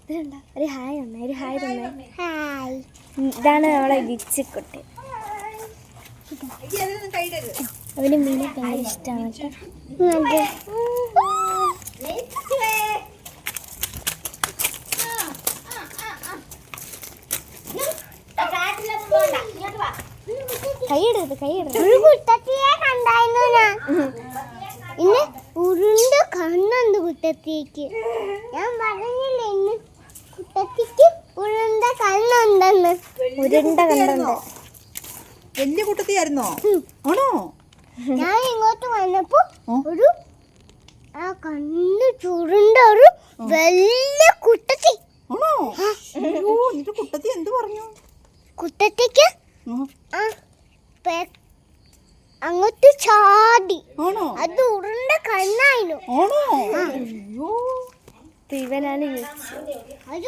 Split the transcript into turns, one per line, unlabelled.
ഒരു ഹായ് തന്നെ, ഒരു ഹായ് തന്നെ. ഹായ്. ഇതാണ് നമ്മളെ ഗിച്ചിക്കുട്ടി. അവന് മീനെ ഭയങ്കര ഇഷ്ടമാണ് കേട്ടോ. കൈയിടരുത്, കൈയിടരുത്.
ഒരു കുട്ടത്തിയെ കണ്ടായിരുന്നു ഞാൻ. ഇന്ന് ഉരുണ്ട കണ്ണുണ്ട് കുട്ടത്തിക്ക്. ഞാൻ പറഞ്ഞില്ല ഇന്ന് കുട്ടത്തിക്ക് ഉരുണ്ട കണ്ണുണ്ടെന്ന്.
ഉരുണ്ട കണ്ണുണ്ട്.
വലിയ കുട്ടത്തിയായിരുന്നോ? ആണോ?
ഞാൻ ഇങ്ങോട്ട് വന്നപ്പോ ഒരു ആ കണ്ണ് ചുരുണ്ട ഒരു വലിയ കുട്ടത്തി.
ആണോ? അയ്യോ, എന്നിട്ട് കുട്ടത്തി എന്ത് പറഞ്ഞു?
കുട്ടത്തിക്ക് അങ്ങോട്ട് ചാടി.
ആണോ?
അത് ഉരുണ്ട കണ്ണായിരുന്നു.
ആണോ? അയ്യോ,
ഇവനാണ്
അത്